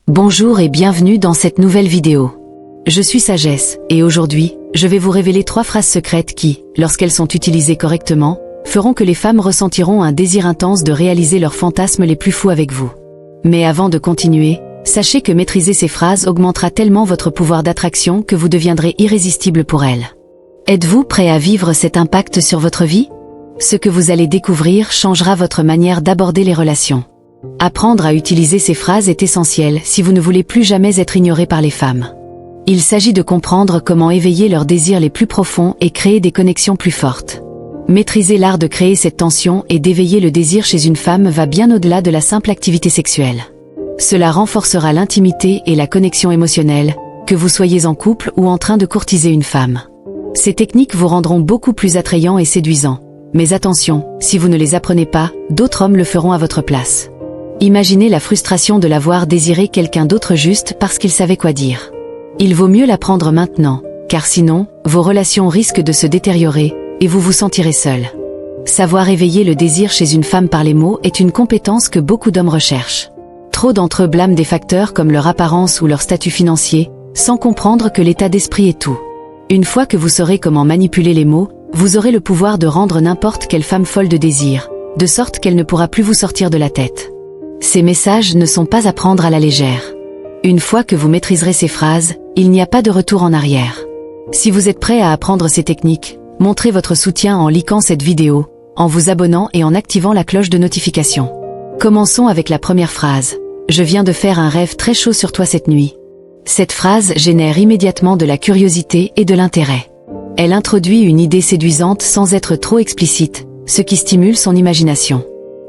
Bonjour et bienvenue dans cette nouvelle vidéo. Je suis Sagesse, et aujourd'hui, je vais vous révéler 3 phrases secrètes qui, lorsqu'elles sont utilisées correctement, feront que les femmes ressentiront un désir intense de réaliser leurs fantasmes les plus fous avec vous. Mais avant de continuer, sachez que maîtriser ces phrases augmentera tellement votre pouvoir d'attraction que vous deviendrez irrésistible pour elles. Êtes-vous prêt à vivre cet impact sur votre vie? Ce que vous allez découvrir changera votre manière d'aborder les relations. Apprendre à utiliser ces phrases est essentiel si vous ne voulez plus jamais être ignoré par les femmes. Il s'agit de comprendre comment éveiller leurs désirs les plus profonds et créer des connexions plus fortes. Maîtriser l'art de créer cette tension et d'éveiller le désir chez une femme va bien au-delà de la simple activité sexuelle. Cela renforcera l'intimité et la connexion émotionnelle, que vous soyez en couple ou en train de courtiser une femme. Ces techniques vous rendront beaucoup plus attrayant et séduisant. Mais attention, si vous ne les apprenez pas, d'autres hommes le feront à votre place. Imaginez la frustration de l'avoir désiré quelqu'un d'autre juste parce qu'il savait quoi dire. Il vaut mieux l'apprendre maintenant, car sinon, vos relations risquent de se détériorer, et vous vous sentirez seul. Savoir éveiller le désir chez une femme par les mots est une compétence que beaucoup d'hommes recherchent. Trop d'entre eux blâment des facteurs comme leur apparence ou leur statut financier, sans comprendre que l'état d'esprit est tout. Une fois que vous saurez comment manipuler les mots, vous aurez le pouvoir de rendre n'importe quelle femme folle de désir, de sorte qu'elle ne pourra plus vous sortir de la tête. Ces messages ne sont pas à prendre à la légère. Une fois que vous maîtriserez ces phrases, il n'y a pas de retour en arrière. Si vous êtes prêt à apprendre ces techniques, montrez votre soutien en likant cette vidéo, en vous abonnant et en activant la cloche de notification. Commençons avec la première phrase. Je viens de faire un rêve très chaud sur toi cette nuit. Cette phrase génère immédiatement de la curiosité et de l'intérêt. Elle introduit une idée séduisante sans être trop explicite, ce qui stimule son imagination.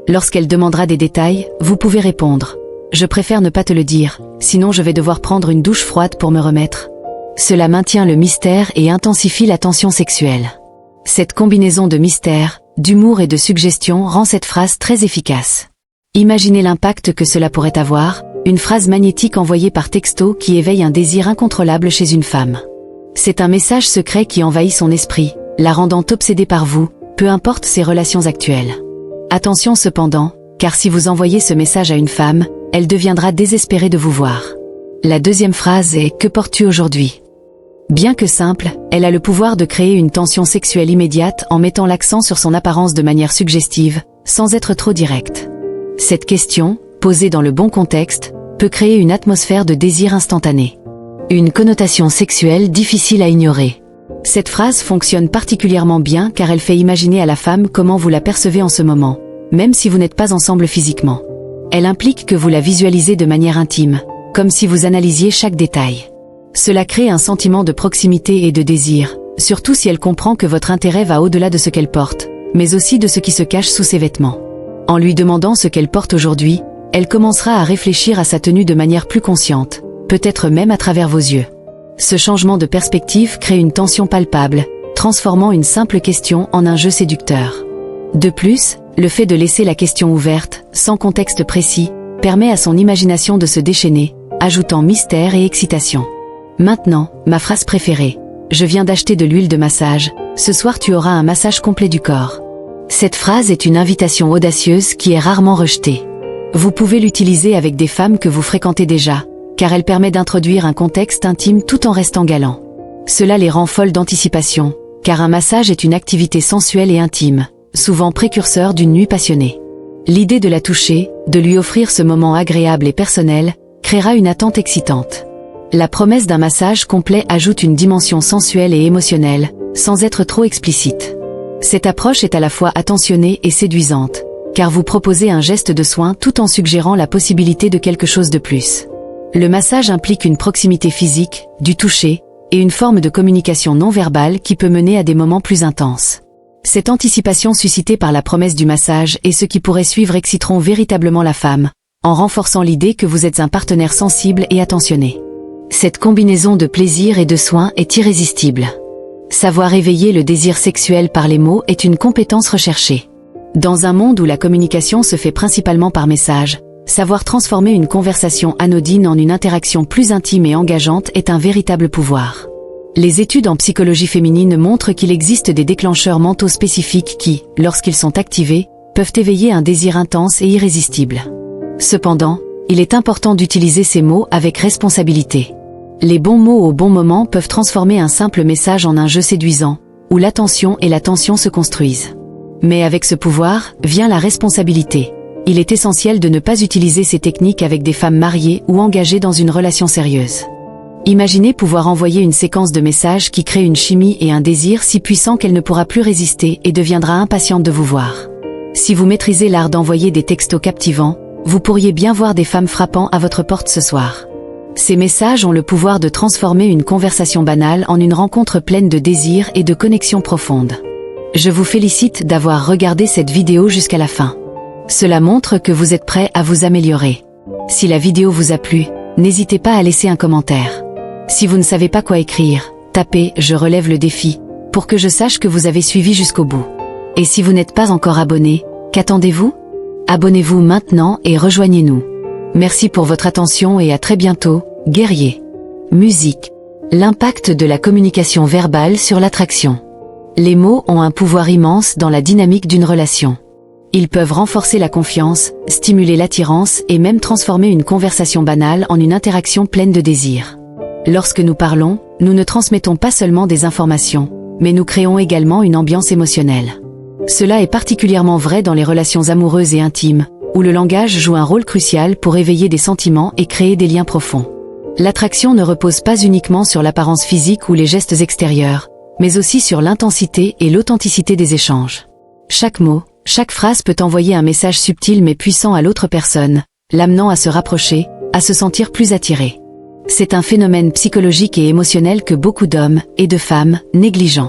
Lorsqu'elle demandera des détails, vous pouvez répondre « Je préfère ne pas te le dire, sinon je vais devoir prendre une douche froide pour me remettre ». Cela maintient le mystère et intensifie la tension sexuelle. Cette combinaison de mystère, d'humour et de suggestion rend cette phrase très efficace. Imaginez l'impact que cela pourrait avoir, une phrase magnétique envoyée par texto qui éveille un désir incontrôlable chez une femme. C'est un message secret qui envahit son esprit, la rendant obsédée par vous, peu importe ses relations actuelles. Attention cependant, car si vous envoyez ce message à une femme, elle deviendra désespérée de vous voir. La deuxième phrase est « Que portes-tu aujourd'hui ?» Bien que simple, elle a le pouvoir de créer une tension sexuelle immédiate en mettant l'accent sur son apparence de manière suggestive, sans être trop directe. Cette question, posée dans le bon contexte, peut créer une atmosphère de désir instantané. Une connotation sexuelle difficile à ignorer. Cette phrase fonctionne particulièrement bien car elle fait imaginer à la femme comment vous la percevez en ce moment, même si vous n'êtes pas ensemble physiquement. Elle implique que vous la visualisez de manière intime, comme si vous analysiez chaque détail. Cela crée un sentiment de proximité et de désir, surtout si elle comprend que votre intérêt va au-delà de ce qu'elle porte, mais aussi de ce qui se cache sous ses vêtements. En lui demandant ce qu'elle porte aujourd'hui, elle commencera à réfléchir à sa tenue de manière plus consciente, peut-être même à travers vos yeux. Ce changement de perspective crée une tension palpable, transformant une simple question en un jeu séducteur. De plus, le fait de laisser la question ouverte, sans contexte précis, permet à son imagination de se déchaîner, ajoutant mystère et excitation. Maintenant, ma phrase préférée. Je viens d'acheter de l'huile de massage, ce soir tu auras un massage complet du corps. Cette phrase est une invitation audacieuse qui est rarement rejetée. Vous pouvez l'utiliser avec des femmes que vous fréquentez déjà, car elle permet d'introduire un contexte intime tout en restant galant. Cela les rend folles d'anticipation, car un massage est une activité sensuelle et intime, souvent précurseur d'une nuit passionnée. L'idée de la toucher, de lui offrir ce moment agréable et personnel, créera une attente excitante. La promesse d'un massage complet ajoute une dimension sensuelle et émotionnelle, sans être trop explicite. Cette approche est à la fois attentionnée et séduisante, car vous proposez un geste de soin tout en suggérant la possibilité de quelque chose de plus. Le massage implique une proximité physique, du toucher, et une forme de communication non verbale qui peut mener à des moments plus intenses. Cette anticipation suscitée par la promesse du massage et ce qui pourrait suivre exciteront véritablement la femme, en renforçant l'idée que vous êtes un partenaire sensible et attentionné. Cette combinaison de plaisir et de soin est irrésistible. Savoir éveiller le désir sexuel par les mots est une compétence recherchée. Dans un monde où la communication se fait principalement par message, savoir transformer une conversation anodine en une interaction plus intime et engageante est un véritable pouvoir. Les études en psychologie féminine montrent qu'il existe des déclencheurs mentaux spécifiques qui, lorsqu'ils sont activés, peuvent éveiller un désir intense et irrésistible. Cependant, il est important d'utiliser ces mots avec responsabilité. Les bons mots au bon moment peuvent transformer un simple message en un jeu séduisant, où l'attention et la tension se construisent. Mais avec ce pouvoir, vient la responsabilité. Il est essentiel de ne pas utiliser ces techniques avec des femmes mariées ou engagées dans une relation sérieuse. Imaginez pouvoir envoyer une séquence de messages qui crée une chimie et un désir si puissant qu'elle ne pourra plus résister et deviendra impatiente de vous voir. Si vous maîtrisez l'art d'envoyer des textos captivants, vous pourriez bien voir des femmes frappant à votre porte ce soir. Ces messages ont le pouvoir de transformer une conversation banale en une rencontre pleine de désir et de connexion profonde. Je vous félicite d'avoir regardé cette vidéo jusqu'à la fin. Cela montre que vous êtes prêt à vous améliorer. Si la vidéo vous a plu, n'hésitez pas à laisser un commentaire. Si vous ne savez pas quoi écrire, tapez « Je relève le défi » pour que je sache que vous avez suivi jusqu'au bout. Et si vous n'êtes pas encore abonné, qu'attendez-vous? Abonnez-vous maintenant et rejoignez-nous. Merci pour votre attention et à très bientôt, guerriers. Musique. L'impact de la communication verbale sur l'attraction. Les mots ont un pouvoir immense dans la dynamique d'une relation. Ils peuvent renforcer la confiance, stimuler l'attirance et même transformer une conversation banale en une interaction pleine de désir. Lorsque nous parlons, nous ne transmettons pas seulement des informations, mais nous créons également une ambiance émotionnelle. Cela est particulièrement vrai dans les relations amoureuses et intimes, où le langage joue un rôle crucial pour éveiller des sentiments et créer des liens profonds. L'attraction ne repose pas uniquement sur l'apparence physique ou les gestes extérieurs, mais aussi sur l'intensité et l'authenticité des échanges. Chaque mot, chaque phrase peut envoyer un message subtil mais puissant à l'autre personne, l'amenant à se rapprocher, à se sentir plus attiré. C'est un phénomène psychologique et émotionnel que beaucoup d'hommes et de femmes négligent.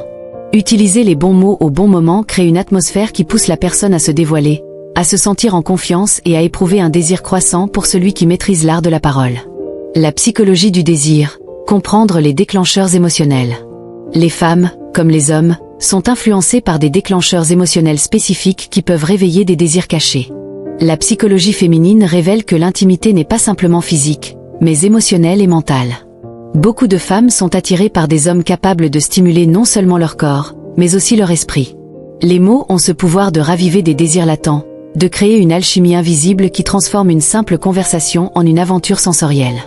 Utiliser les bons mots au bon moment crée une atmosphère qui pousse la personne à se dévoiler, à se sentir en confiance et à éprouver un désir croissant pour celui qui maîtrise l'art de la parole. La psychologie du désir, comprendre les déclencheurs émotionnels. Les femmes, comme les hommes, sont influencées par des déclencheurs émotionnels spécifiques qui peuvent réveiller des désirs cachés. La psychologie féminine révèle que l'intimité n'est pas simplement physique, mais émotionnelle et mentale. Beaucoup de femmes sont attirées par des hommes capables de stimuler non seulement leur corps, mais aussi leur esprit. Les mots ont ce pouvoir de raviver des désirs latents, de créer une alchimie invisible qui transforme une simple conversation en une aventure sensorielle.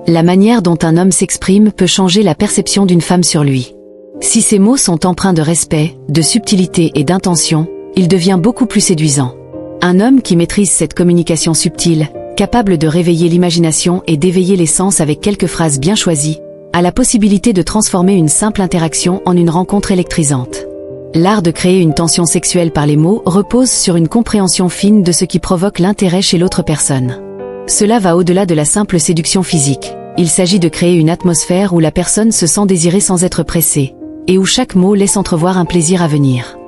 La manière dont un homme s'exprime peut changer la perception d'une femme sur lui. Si ces mots sont empreints de respect, de subtilité et d'intention, il devient beaucoup plus séduisant. Un homme qui maîtrise cette communication subtile, capable de réveiller l'imagination et d'éveiller les sens avec quelques phrases bien choisies, a la possibilité de transformer une simple interaction en une rencontre électrisante. L'art de créer une tension sexuelle par les mots repose sur une compréhension fine de ce qui provoque l'intérêt chez l'autre personne. Cela va au-delà de la simple séduction physique. Il s'agit de créer une atmosphère où la personne se sent désirée sans être pressée, et où chaque mot laisse entrevoir un plaisir à venir.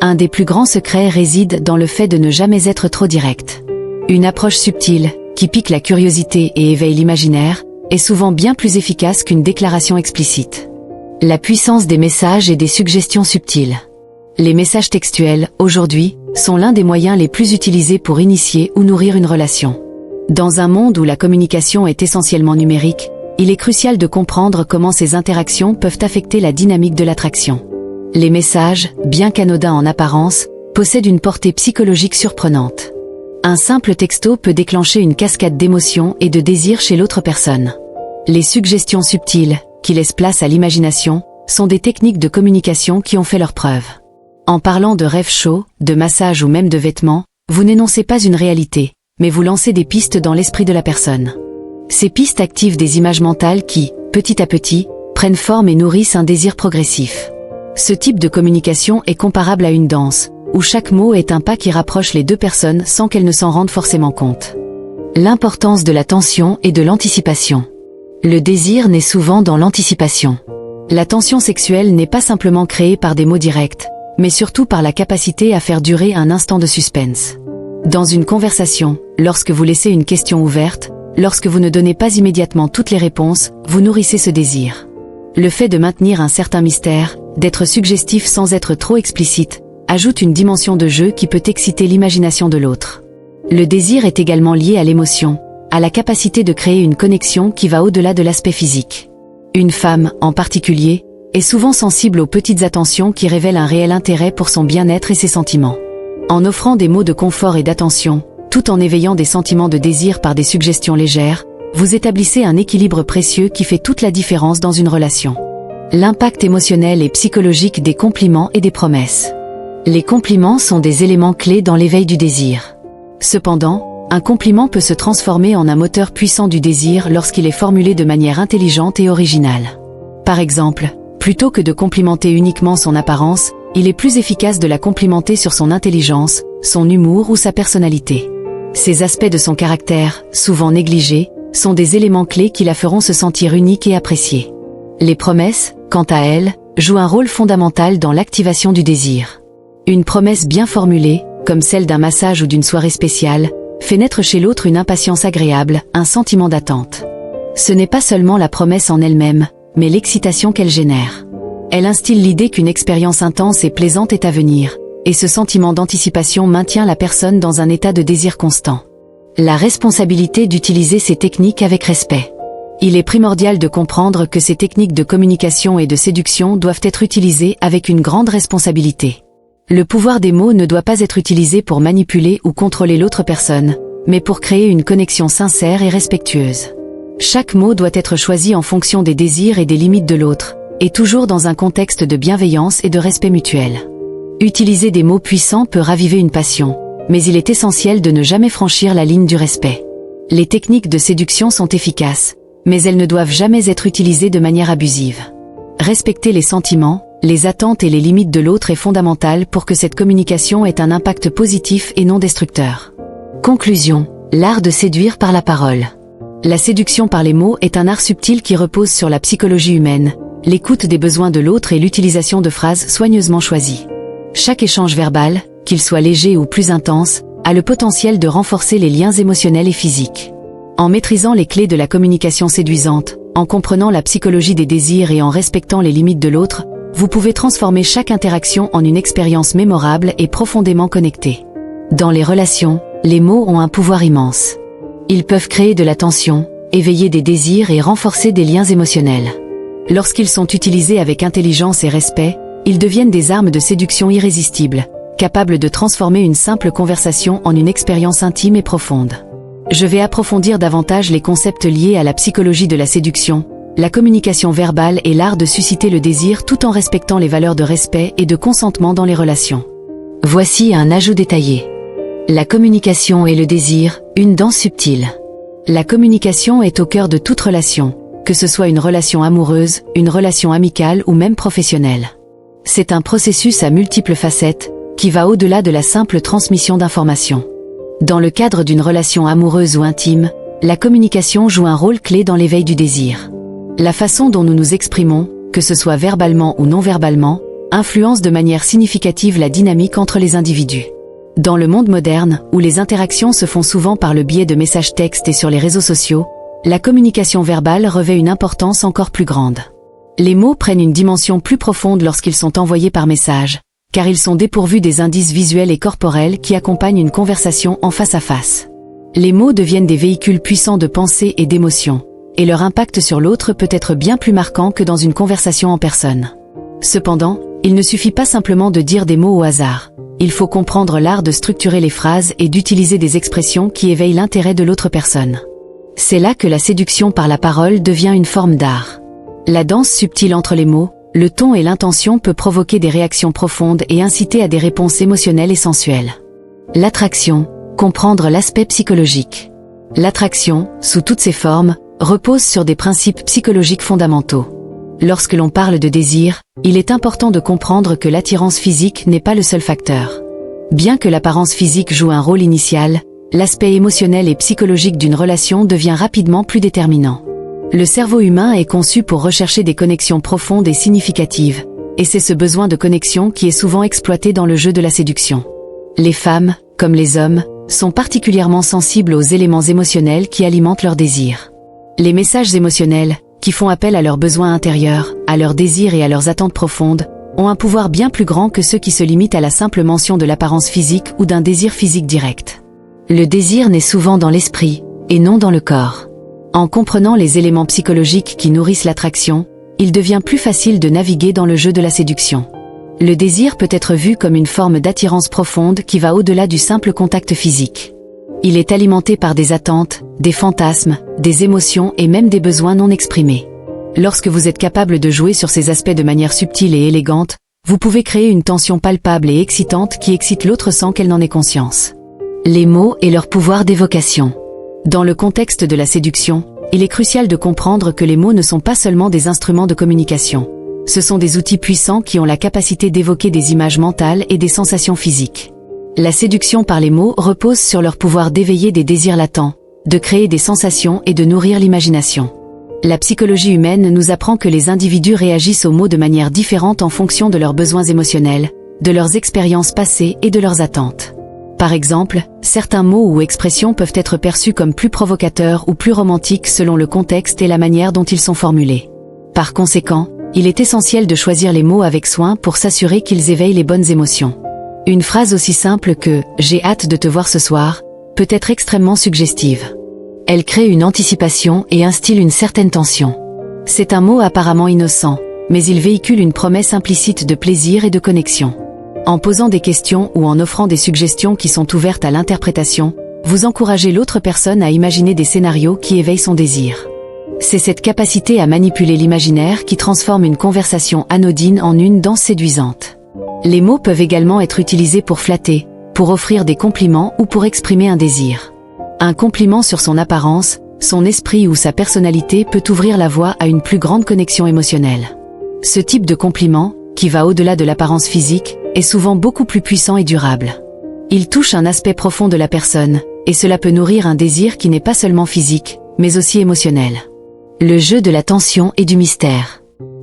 Un des plus grands secrets réside dans le fait de ne jamais être trop direct. Une approche subtile, qui pique la curiosité et éveille l'imaginaire, est souvent bien plus efficace qu'une déclaration explicite. La puissance des messages et des suggestions subtiles. Les messages textuels, aujourd'hui, sont l'un des moyens les plus utilisés pour initier ou nourrir une relation. Dans un monde où la communication est essentiellement numérique, il est crucial de comprendre comment ces interactions peuvent affecter la dynamique de l'attraction. Les messages, bien qu'anodins en apparence, possèdent une portée psychologique surprenante. Un simple texto peut déclencher une cascade d'émotions et de désirs chez l'autre personne. Les suggestions subtiles, qui laissent place à l'imagination, sont des techniques de communication qui ont fait leurs preuves. En parlant de rêves chauds, de massages ou même de vêtements, vous n'énoncez pas une réalité, mais vous lancez des pistes dans l'esprit de la personne. Ces pistes activent des images mentales qui, petit à petit, prennent forme et nourrissent un désir progressif. Ce type de communication est comparable à une danse, où chaque mot est un pas qui rapproche les deux personnes sans qu'elles ne s'en rendent forcément compte. L'importance de la tension et de l'anticipation. Le désir naît souvent dans l'anticipation. La tension sexuelle n'est pas simplement créée par des mots directs, mais surtout par la capacité à faire durer un instant de suspense. Dans une conversation, lorsque vous laissez une question ouverte, lorsque vous ne donnez pas immédiatement toutes les réponses, vous nourrissez ce désir. Le fait de maintenir un certain mystère, d'être suggestif sans être trop explicite, ajoute une dimension de jeu qui peut exciter l'imagination de l'autre. Le désir est également lié à l'émotion, à la capacité de créer une connexion qui va au-delà de l'aspect physique. Une femme, en particulier, est souvent sensible aux petites attentions qui révèlent un réel intérêt pour son bien-être et ses sentiments. En offrant des mots de confort et d'attention, tout en éveillant des sentiments de désir par des suggestions légères, vous établissez un équilibre précieux qui fait toute la différence dans une relation. L'impact émotionnel et psychologique des compliments et des promesses. Les compliments sont des éléments clés dans l'éveil du désir. Cependant, un compliment peut se transformer en un moteur puissant du désir lorsqu'il est formulé de manière intelligente et originale. Par exemple, plutôt que de complimenter uniquement son apparence, il est plus efficace de la complimenter sur son intelligence, son humour ou sa personnalité. Ces aspects de son caractère, souvent négligés, sont des éléments clés qui la feront se sentir unique et appréciée. Les promesses, quant à elles, jouent un rôle fondamental dans l'activation du désir. Une promesse bien formulée, comme celle d'un massage ou d'une soirée spéciale, fait naître chez l'autre une impatience agréable, un sentiment d'attente. Ce n'est pas seulement la promesse en elle-même, mais l'excitation qu'elle génère. Elle instille l'idée qu'une expérience intense et plaisante est à venir, et ce sentiment d'anticipation maintient la personne dans un état de désir constant. La responsabilité d'utiliser ces techniques avec respect. Il est primordial de comprendre que ces techniques de communication et de séduction doivent être utilisées avec une grande responsabilité. Le pouvoir des mots ne doit pas être utilisé pour manipuler ou contrôler l'autre personne, mais pour créer une connexion sincère et respectueuse. Chaque mot doit être choisi en fonction des désirs et des limites de l'autre, et toujours dans un contexte de bienveillance et de respect mutuel. Utiliser des mots puissants peut raviver une passion, mais il est essentiel de ne jamais franchir la ligne du respect. Les techniques de séduction sont efficaces, mais elles ne doivent jamais être utilisées de manière abusive. Respecter les sentiments, les attentes et les limites de l'autre est fondamental pour que cette communication ait un impact positif et non destructeur. Conclusion, l'art de séduire par la parole. La séduction par les mots est un art subtil qui repose sur la psychologie humaine, l'écoute des besoins de l'autre et l'utilisation de phrases soigneusement choisies. Chaque échange verbal, qu'il soit léger ou plus intense, a le potentiel de renforcer les liens émotionnels et physiques. En maîtrisant les clés de la communication séduisante, en comprenant la psychologie des désirs et en respectant les limites de l'autre, vous pouvez transformer chaque interaction en une expérience mémorable et profondément connectée. Dans les relations, les mots ont un pouvoir immense. Ils peuvent créer de la tension, éveiller des désirs et renforcer des liens émotionnels. Lorsqu'ils sont utilisés avec intelligence et respect, ils deviennent des armes de séduction irrésistibles, capables de transformer une simple conversation en une expérience intime et profonde. Je vais approfondir davantage les concepts liés à la psychologie de la séduction, la communication verbale et l'art de susciter le désir tout en respectant les valeurs de respect et de consentement dans les relations. Voici un ajout détaillé. La communication et le désir, une danse subtile. La communication est au cœur de toute relation, que ce soit une relation amoureuse, une relation amicale ou même professionnelle. C'est un processus à multiples facettes, qui va au-delà de la simple transmission d'informations. Dans le cadre d'une relation amoureuse ou intime, la communication joue un rôle clé dans l'éveil du désir. La façon dont nous nous exprimons, que ce soit verbalement ou non verbalement, influence de manière significative la dynamique entre les individus. Dans le monde moderne, où les interactions se font souvent par le biais de messages textes et sur les réseaux sociaux, la communication verbale revêt une importance encore plus grande. Les mots prennent une dimension plus profonde lorsqu'ils sont envoyés par message, car ils sont dépourvus des indices visuels et corporels qui accompagnent une conversation en face à face. Les mots deviennent des véhicules puissants de pensée et d'émotion, et leur impact sur l'autre peut être bien plus marquant que dans une conversation en personne. Cependant, il ne suffit pas simplement de dire des mots au hasard. Il faut comprendre l'art de structurer les phrases et d'utiliser des expressions qui éveillent l'intérêt de l'autre personne. C'est là que la séduction par la parole devient une forme d'art. La danse subtile entre les mots, le ton et l'intention peut provoquer des réactions profondes et inciter à des réponses émotionnelles et sensuelles. L'attraction, comprendre l'aspect psychologique. L'attraction, sous toutes ses formes, repose sur des principes psychologiques fondamentaux. Lorsque l'on parle de désir, il est important de comprendre que l'attirance physique n'est pas le seul facteur. Bien que l'apparence physique joue un rôle initial, l'aspect émotionnel et psychologique d'une relation devient rapidement plus déterminant. Le cerveau humain est conçu pour rechercher des connexions profondes et significatives, et c'est ce besoin de connexion qui est souvent exploité dans le jeu de la séduction. Les femmes, comme les hommes, sont particulièrement sensibles aux éléments émotionnels qui alimentent leur désir. Les messages émotionnels, qui font appel à leurs besoins intérieurs, à leurs désirs et à leurs attentes profondes, ont un pouvoir bien plus grand que ceux qui se limitent à la simple mention de l'apparence physique ou d'un désir physique direct. Le désir naît souvent dans l'esprit, et non dans le corps. En comprenant les éléments psychologiques qui nourrissent l'attraction, il devient plus facile de naviguer dans le jeu de la séduction. Le désir peut être vu comme une forme d'attirance profonde qui va au-delà du simple contact physique. Il est alimenté par des attentes, des fantasmes, des émotions et même des besoins non exprimés. Lorsque vous êtes capable de jouer sur ces aspects de manière subtile et élégante, vous pouvez créer une tension palpable et excitante qui excite l'autre sans qu'elle n'en ait conscience. Les mots et leur pouvoir d'évocation. Dans le contexte de la séduction, il est crucial de comprendre que les mots ne sont pas seulement des instruments de communication. Ce sont des outils puissants qui ont la capacité d'évoquer des images mentales et des sensations physiques. La séduction par les mots repose sur leur pouvoir d'éveiller des désirs latents, de créer des sensations et de nourrir l'imagination. La psychologie humaine nous apprend que les individus réagissent aux mots de manière différente en fonction de leurs besoins émotionnels, de leurs expériences passées et de leurs attentes. Par exemple, certains mots ou expressions peuvent être perçus comme plus provocateurs ou plus romantiques selon le contexte et la manière dont ils sont formulés. Par conséquent, il est essentiel de choisir les mots avec soin pour s'assurer qu'ils éveillent les bonnes émotions. Une phrase aussi simple que « j'ai hâte de te voir ce soir » peut être extrêmement suggestive. Elle crée une anticipation et instille une certaine tension. C'est un mot apparemment innocent, mais il véhicule une promesse implicite de plaisir et de connexion. En posant des questions ou en offrant des suggestions qui sont ouvertes à l'interprétation, vous encouragez l'autre personne à imaginer des scénarios qui éveillent son désir. C'est cette capacité à manipuler l'imaginaire qui transforme une conversation anodine en une danse séduisante. Les mots peuvent également être utilisés pour flatter, pour offrir des compliments ou pour exprimer un désir. Un compliment sur son apparence, son esprit ou sa personnalité peut ouvrir la voie à une plus grande connexion émotionnelle. Ce type de compliment, qui va au-delà de l'apparence physique, est souvent beaucoup plus puissant et durable. Il touche un aspect profond de la personne, et cela peut nourrir un désir qui n'est pas seulement physique, mais aussi émotionnel. Le jeu de la tension et du mystère.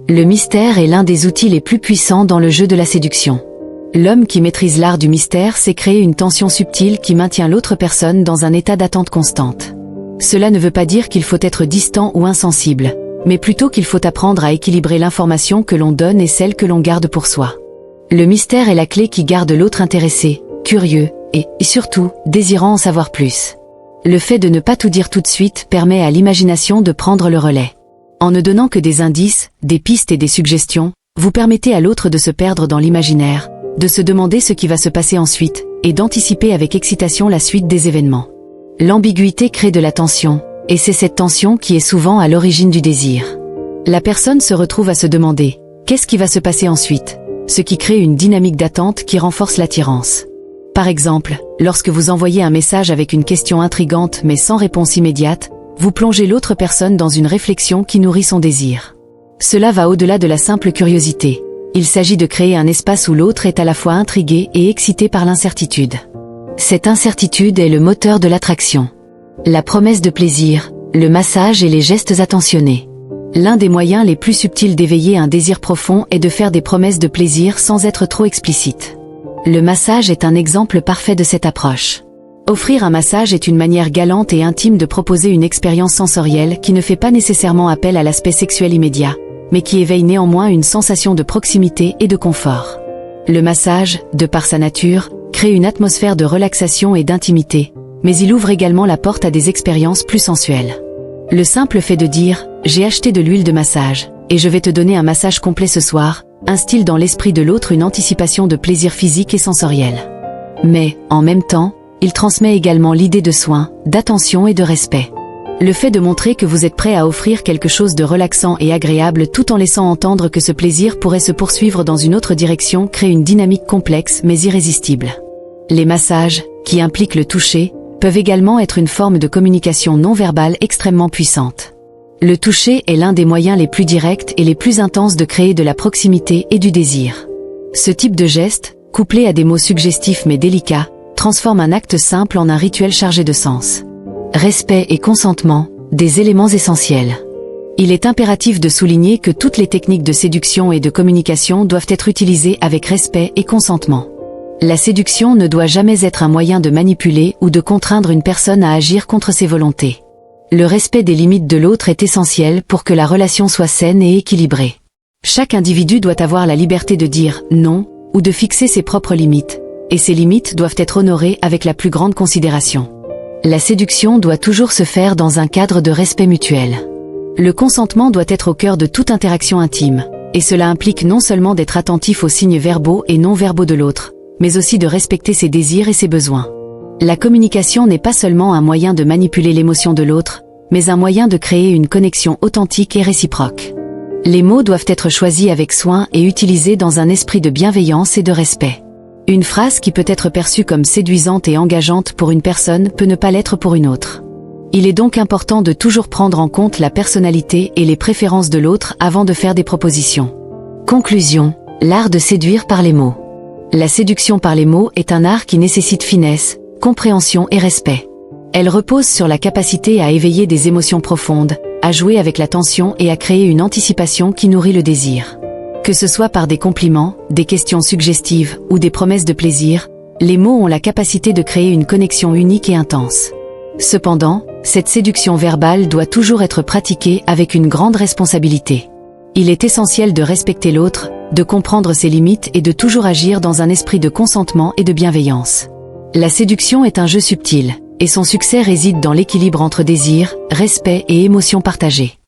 Le mystère est l'un des outils les plus puissants dans le jeu de la séduction. L'homme qui maîtrise l'art du mystère sait créer une tension subtile qui maintient l'autre personne dans un état d'attente constante. Cela ne veut pas dire qu'il faut être distant ou insensible, mais plutôt qu'il faut apprendre à équilibrer l'information que l'on donne et celle que l'on garde pour soi. Le mystère est la clé qui garde l'autre intéressé, curieux, et surtout, désirant en savoir plus. Le fait de ne pas tout dire tout de suite permet à l'imagination de prendre le relais. En ne donnant que des indices, des pistes et des suggestions, vous permettez à l'autre de se perdre dans l'imaginaire, de se demander ce qui va se passer ensuite, et d'anticiper avec excitation la suite des événements. L'ambiguïté crée de la tension, et c'est cette tension qui est souvent à l'origine du désir. La personne se retrouve à se demander « qu'est-ce qui va se passer ensuite ?», ce qui crée une dynamique d'attente qui renforce l'attirance. Par exemple, lorsque vous envoyez un message avec une question intrigante mais sans réponse immédiate, vous plongez l'autre personne dans une réflexion qui nourrit son désir. Cela va au-delà de la simple curiosité. Il s'agit de créer un espace où l'autre est à la fois intrigué et excité par l'incertitude. Cette incertitude est le moteur de l'attraction. La promesse de plaisir, le massage et les gestes attentionnés. L'un des moyens les plus subtils d'éveiller un désir profond est de faire des promesses de plaisir sans être trop explicite. Le massage est un exemple parfait de cette approche. Offrir un massage est une manière galante et intime de proposer une expérience sensorielle qui ne fait pas nécessairement appel à l'aspect sexuel immédiat, mais qui éveille néanmoins une sensation de proximité et de confort. Le massage, de par sa nature, crée une atmosphère de relaxation et d'intimité, mais il ouvre également la porte à des expériences plus sensuelles. Le simple fait de dire « j'ai acheté de l'huile de massage, et je vais te donner un massage complet ce soir », instille dans l'esprit de l'autre une anticipation de plaisir physique et sensoriel. Mais, en même temps, il transmet également l'idée de soin, d'attention et de respect. Le fait de montrer que vous êtes prêt à offrir quelque chose de relaxant et agréable tout en laissant entendre que ce plaisir pourrait se poursuivre dans une autre direction crée une dynamique complexe mais irrésistible. Les massages, qui impliquent le toucher, peuvent également être une forme de communication non verbale extrêmement puissante. Le toucher est l'un des moyens les plus directs et les plus intenses de créer de la proximité et du désir. Ce type de geste, couplé à des mots suggestifs mais délicats, transforme un acte simple en un rituel chargé de sens. Respect et consentement, des éléments essentiels. Il est impératif de souligner que toutes les techniques de séduction et de communication doivent être utilisées avec respect et consentement. La séduction ne doit jamais être un moyen de manipuler ou de contraindre une personne à agir contre ses volontés. Le respect des limites de l'autre est essentiel pour que la relation soit saine et équilibrée. Chaque individu doit avoir la liberté de dire « non » ou de fixer ses propres limites, et ces limites doivent être honorées avec la plus grande considération. La séduction doit toujours se faire dans un cadre de respect mutuel. Le consentement doit être au cœur de toute interaction intime, et cela implique non seulement d'être attentif aux signes verbaux et non verbaux de l'autre, mais aussi de respecter ses désirs et ses besoins. La communication n'est pas seulement un moyen de manipuler l'émotion de l'autre, mais un moyen de créer une connexion authentique et réciproque. Les mots doivent être choisis avec soin et utilisés dans un esprit de bienveillance et de respect. Une phrase qui peut être perçue comme séduisante et engageante pour une personne peut ne pas l'être pour une autre. Il est donc important de toujours prendre en compte la personnalité et les préférences de l'autre avant de faire des propositions. Conclusion, l'art de séduire par les mots. La séduction par les mots est un art qui nécessite finesse, compréhension et respect. Elle repose sur la capacité à éveiller des émotions profondes, à jouer avec la tension et à créer une anticipation qui nourrit le désir. Que ce soit par des compliments, des questions suggestives ou des promesses de plaisir, les mots ont la capacité de créer une connexion unique et intense. Cependant, cette séduction verbale doit toujours être pratiquée avec une grande responsabilité. Il est essentiel de respecter l'autre, de comprendre ses limites et de toujours agir dans un esprit de consentement et de bienveillance. La séduction est un jeu subtil, et son succès réside dans l'équilibre entre désir, respect et émotions partagées.